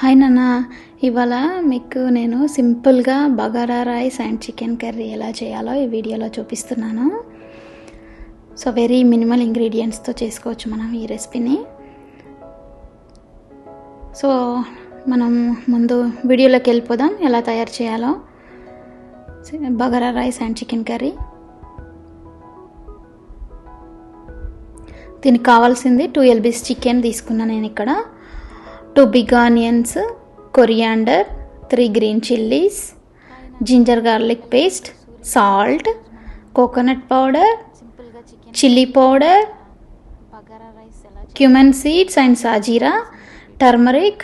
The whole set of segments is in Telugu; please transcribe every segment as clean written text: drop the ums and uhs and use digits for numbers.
హాయ్ నాన్న, ఇవాళ మీకు నేను సింపుల్గా bagara rice and chicken curry ఎలా చేయాలో ఈ వీడియోలో చూపిస్తున్నాను. సో వెరీ మినిమల్ ఇంగ్రీడియంట్స్తో చేసుకోవచ్చు మనం ఈ రెసిపీని. సో మనం ముందు వీడియోలోకి వెళ్ళిపోదాం ఎలా తయారు చేయాలో. Bagara rice and chicken curry. దీనికి కావాల్సింది 2 lbs చికెన్ తీసుకున్నాను నేను ఇక్కడ. 2 big onions, coriander, 3 green chilies, ginger garlic paste, salt, coconut powder, chili powder, cumin seeds and sajira, turmeric,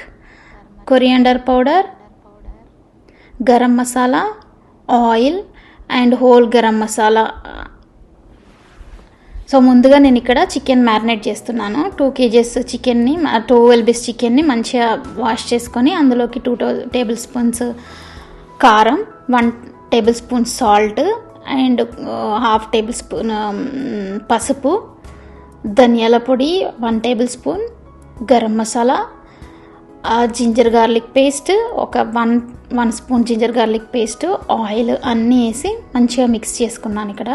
coriander powder, garam masala, oil and whole garam masala. So ముందుగా నేను ఇక్కడ చికెన్ మ్యారినేట్ చేస్తున్నాను. 2 kgs చికెన్ని 2 lbs చికెన్ని మంచిగా వాష్ చేసుకొని అందులోకి 2 tablespoons కారం, 1 tablespoon సాల్ట్ అండ్ 1/2 tablespoon పసుపు, ధనియాల పొడి 1 tablespoon, garam masala, ginger garlic paste ఒక 1 spoon ginger garlic paste, oil అన్నీ వేసి మంచిగా మిక్స్ చేసుకున్నాను ఇక్కడ.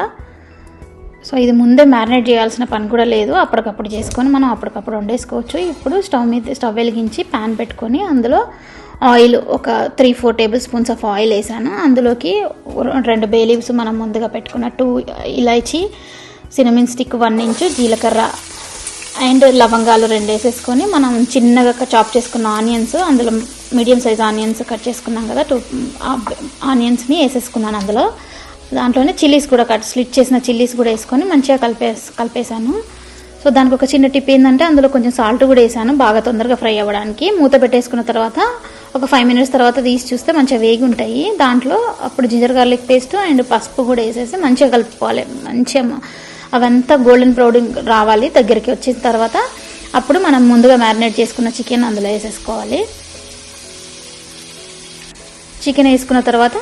సో ఇది ముందే మ్యారినేట్ చేయాల్సిన పని కూడా లేదు, అప్పటికప్పుడు చేసుకొని మనం అప్పటికప్పుడు వండేసుకోవచ్చు. ఇప్పుడు స్టవ్ వెలిగించి ప్యాన్ పెట్టుకొని అందులో ఆయిల్ ఒక 3-4 tablespoons ఆఫ్ ఆయిల్ వేసాను. అందులోకి 2 bay leaves మనం ముందుగా పెట్టుకున్న 2 ఇలాచీ, సినమిన్ స్టిక్ 1 inch, జీలకర్ర అండ్ లవంగాలు 2 వేసేసుకొని మనం చిన్నగా చాప్ చేసుకున్న ఆనియన్స్, అందులో మీడియం సైజ్ ఆనియన్స్ కట్ చేసుకున్నాం కదా, 2 ఆనియన్స్ని వేసేసుకున్నాను. అందులో దాంట్లోనే చిల్లీస్ కూడా స్లిట్ చేసిన చిల్లీస్ కూడా వేసుకొని మంచిగా కలిపేసాను. సో దానికి ఒక చిన్న టిప్ ఏంటంటే అందులో కొంచెం సాల్ట్ కూడా వేసాను బాగా తొందరగా ఫ్రై అవ్వడానికి. మూత పెట్టేసుకున్న తర్వాత ఒక 5 minutes తర్వాత తీసి చూస్తే మంచిగా వేగి ఉంటాయి. దాంట్లో అప్పుడు జింజర్ గార్లిక్ పేస్ట్ అండ్ పసుపు కూడా వేసేసి మంచిగా కలుపుకోవాలి. మంచిగా అవంతా గోల్డెన్ బ్రౌన్ రావాలి దగ్గరికి. వచ్చిన తర్వాత అప్పుడు మనం ముందుగా మ్యారినేట్ చేసుకున్న చికెన్ అందులో వేసేసుకోవాలి. చికెన్ వేసుకున్న తర్వాత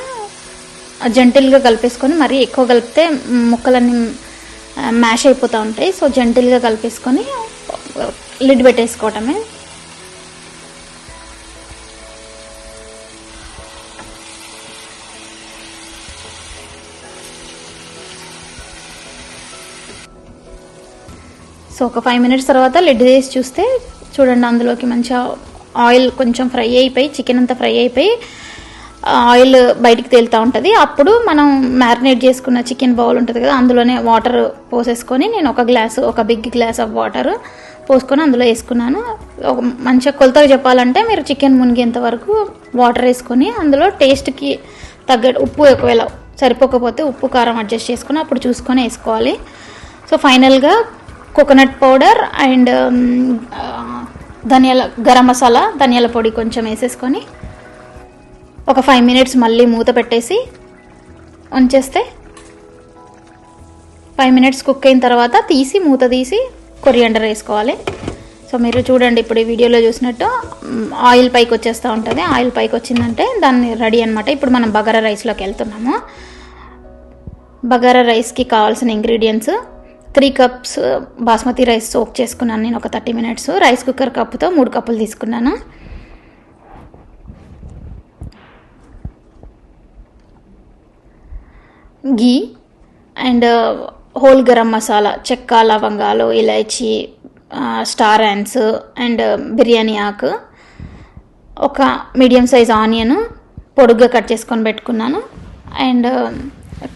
జెంటిల్గా కలిపేసుకొని, మరీ ఎక్కువ కలిపితే ముక్కలన్నీ మ్యాష్ అయిపోతూ ఉంటాయి. సో జెంటిల్గా కలిపేసుకొని లిడ్ పెట్టేసుకోవటమే. సో ఒక 5 minutes తర్వాత లిడ్ తీసి చూస్తే చూడండి అందులోకి మంచిగా ఆయిల్ కొంచెం ఫ్రై అయిపోయి, చికెన్ అంతా ఫ్రై అయిపోయి ఆయిల్ బయటికి తేలుతూ ఉంటుంది. అప్పుడు మనం మ్యారినేట్ చేసుకున్న చికెన్ బౌల్ ఉంటుంది కదా, అందులోనే వాటర్ పోసేసుకొని నేను ఒక బిగ్ గ్లాస్ ఆఫ్ వాటర్ పోసుకొని అందులో వేసుకున్నాను. మంచిగా కొలతగా చెప్పాలంటే మీరు చికెన్ మునిగేంత వరకు వాటర్ వేసుకొని అందులో టేస్ట్కి తగ్గట్టు ఉప్పు ఒకవేళ సరిపోకపోతే ఉప్పు కారం అడ్జస్ట్ చేసుకొని అప్పుడు చూసుకొని వేసుకోవాలి. సో ఫైనల్గా coconut powder and garam masala, ధనియాల పొడి కొంచెం వేసేసుకొని ఒక 5 minutes మళ్ళీ మూత పెట్టేసి ఉంచేస్తే 5 minutes కుక్ అయిన తర్వాత మూత తీసి కొరియాండర్ వేసుకోవాలి. సో మీరు చూడండి ఇప్పుడు ఈ వీడియోలో చూసినట్టు ఆయిల్ పైకి వచ్చేస్తూ ఉంటుంది. ఆయిల్ పైకి వచ్చిందంటే దాన్ని రెడీ అనమాట. ఇప్పుడు మనం బగారా రైస్లోకి వెళ్తున్నాము. బగారా రైస్కి కావాల్సిన ingredients 3 cups basmati rice soak చేసుకున్నాను నేను ఒక 30 minutes. రైస్ కుక్కర్ కప్పుతో 3 కప్పులు తీసుకున్నాను. ఘీ అండ్ హోల్ గరం మసాలా, చెక్క, లవంగాలు, ఇలాచీ, స్టార్ యాన్స్ అండ్ బిర్యానీ ఆకు, ఒక మీడియం సైజ్ ఆనియన్ పొడుగ్గా కట్ చేసుకొని పెట్టుకున్నాను. అండ్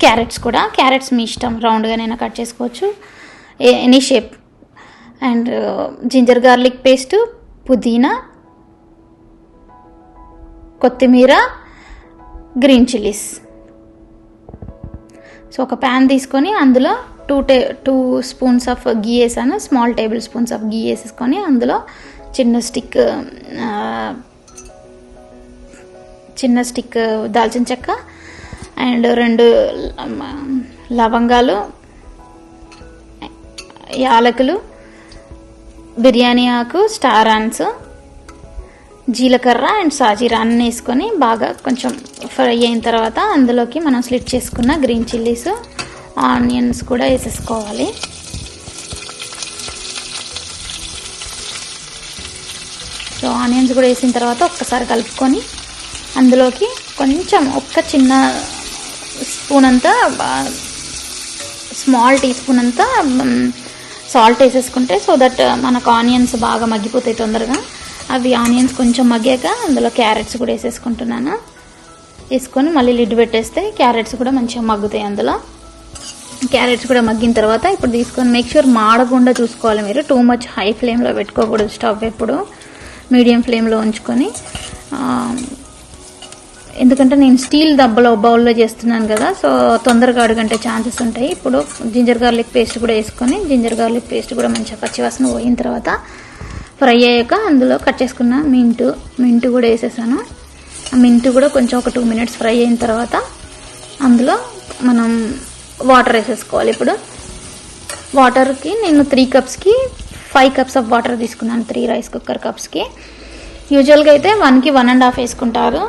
క్యారెట్స్ మీ ఇష్టం, రౌండ్గా నేను కట్ చేసుకోవచ్చు, any shape. And ginger garlic paste, పుదీనా, కొత్తిమీర, గ్రీన్ చిల్లీస్. సో ఒక ప్యాన్ తీసుకొని అందులో 2 spoons ఆఫ్ గీ వేసాను. స్మాల్ tablespoons ఆఫ్ గీ వేసేసుకొని అందులో చిన్న స్టిక్ దాల్చిన చెక్క అండ్ 2 లవంగాలు, యాలకులు, బిర్యానీ ఆకు, స్టార్ ఆన్స్, జీలకర్ర అండ్ సాజీరా అన్నీ వేసుకొని బాగా కొంచెం ఫ్రై అయిన తర్వాత అందులోకి మనం స్లిట్ చేసుకున్న గ్రీన్ చిల్లీస్, ఆనియన్స్ కూడా వేసేసుకోవాలి. సో ఆనియన్స్ కూడా వేసిన తర్వాత ఒక్కసారి కలుపుకొని అందులోకి కొంచెం ఒక్క చిన్న స్పూన్ అంతా స్మాల్ టీ స్పూన్ అంతా సాల్ట్ వేసేసుకుంటే సో దట్ మనకు ఆనియన్స్ బాగా మగ్గిపోతాయి తొందరగా. అవి ఆనియన్స్ కొంచెం మగ్గాక అందులో క్యారెట్స్ కూడా వేసేసుకుంటున్నాను. వేసుకొని మళ్ళీ లిడ్ పెట్టేస్తే క్యారెట్స్ కూడా మంచిగా మగ్గుతాయి. అందులో క్యారెట్స్ కూడా మగ్గిన తర్వాత ఇప్పుడు తీసుకొని మేక్ షూర్ మాడకుండా చూసుకోవాలి మీరు. టూ మచ్ హై ఫ్లేమ్లో పెట్టుకోకూడదు స్టవ్, ఎప్పుడు మీడియం ఫ్లేమ్లో ఉంచుకొని. ఎందుకంటే నేను స్టీల్ బౌల్లో చేస్తున్నాను కదా, సో తొందరగా అడుగంటే ఛాన్సెస్ ఉంటాయి. ఇప్పుడు జింజర్ గార్లిక్ పేస్ట్ కూడా వేసుకొని జింజర్ గార్లిక్ పేస్ట్ కూడా మంచిగా పచ్చివాసన పోయిన తర్వాత ఫ్రై అయ్యాక అందులో కట్ చేసుకున్న మింటు కూడా వేసేసాను. ఆ మింటు కూడా కొంచెం ఒక 2 minutes ఫ్రై అయిన తర్వాత అందులో మనం వాటర్ వేసేసుకోవాలి. ఇప్పుడు వాటర్కి నేను 3 cupsకి 5 cups ఆఫ్ వాటర్ తీసుకున్నాను. 3 రైస్ కుక్కర్ కప్స్కి. యూజువల్గా అయితే 1కి 1.5 వేసుకుంటారు,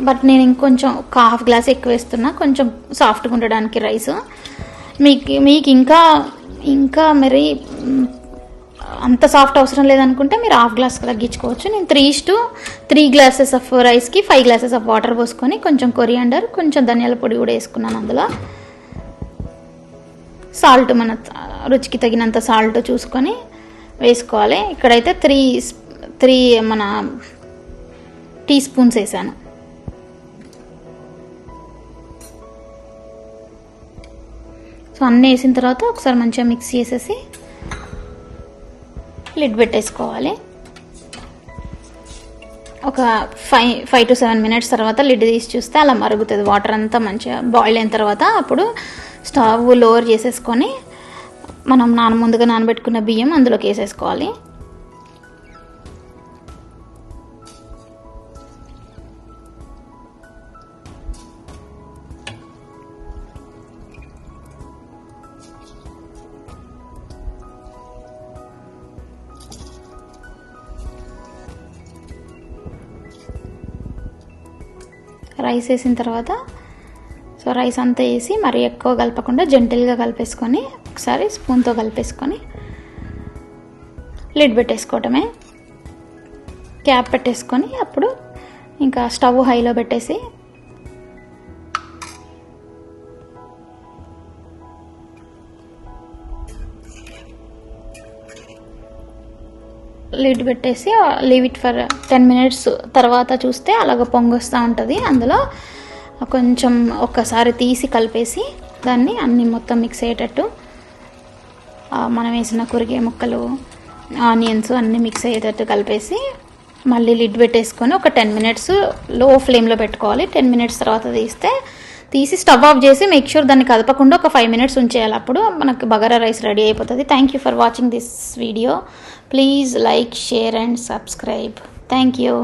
బట్ నేను ఇంకొంచెం ఒక ½ గ్లాస్ ఎక్కువ వేస్తున్నా, కొంచెం సాఫ్ట్గా ఉండడానికి రైస్. మీకు ఇంకా మరి అంత సాఫ్ట్ అవసరం లేదనుకుంటే మీరు ½ గ్లాస్ తగ్గించుకోవచ్చు. నేను 3 glasses ఆఫ్ రైస్కి 5 glasses ఆఫ్ వాటర్ పోసుకొని కొంచెం కొరియాండర్, కొంచెం ధనియాల పొడి కూడా వేసుకున్నాను. అందులో సాల్ట్ మన రుచికి తగినంత సాల్ట్ చూసుకొని వేసుకోవాలి. ఇక్కడైతే 3 మన టీ స్పూన్స్ వేసాను. సో అన్నీ వేసిన తర్వాత ఒకసారి మంచిగా మిక్స్ చేసేసి లిడ్ పెట్టేసుకోవాలి. ఒక 5 to 7 minutes తర్వాత లిడ్ తీసి చూస్తే అలా మరుగుతుంది. వాటర్ అంతా మంచిగా బాయిల్ అయిన తర్వాత అప్పుడు స్టవ్ లోవర్ చేసేసుకొని మనం ముందుగా నానబెట్టుకున్న బియ్యం అందులోకి వేసేసుకోవాలి. రైస్ వేసిన తర్వాత సో రైస్ అంతా వేసి మరీ ఎక్కువ కలపకుండా జెంటిల్గా కలిపేసుకొని ఒకసారి స్పూన్తో కలిపేసుకొని లిడ్ పెట్టేసుకోవటమే. క్యాప్ పెట్టేసుకొని అప్పుడు ఇంకా స్టవ్ హైలో పెట్టేసి లిడ్ పెట్టేసి లీవ్ ఇట్ ఫర్ 10 minutes తర్వాత చూస్తే అలాగ పొంగొస్తూ ఉంటుంది. అందులో కొంచెం ఒక్కసారి తీసి కలిపేసి దాన్ని అన్ని మొత్తం మిక్స్ అయ్యేటట్టు మనం వేసిన కూరగాయ ముక్కలు, ఆనియన్స్ అన్నీ మిక్స్ అయ్యేటట్టు కలిపేసి మళ్ళీ లిడ్ పెట్టేసుకొని ఒక 10 minutes లో ఫ్లేమ్లో పెట్టుకోవాలి. 10 minutes తర్వాత తీసి స్టవ్ ఆఫ్ చేసి మేక్ షూర్ దాన్ని కదపకుండా ఒక 5 minutes ఉంచేయాలి. అప్పుడు మనకు బగారా రైస్ రెడీ అయిపోతుంది. Thank you for watching this video. Please like, share and subscribe. Thank you.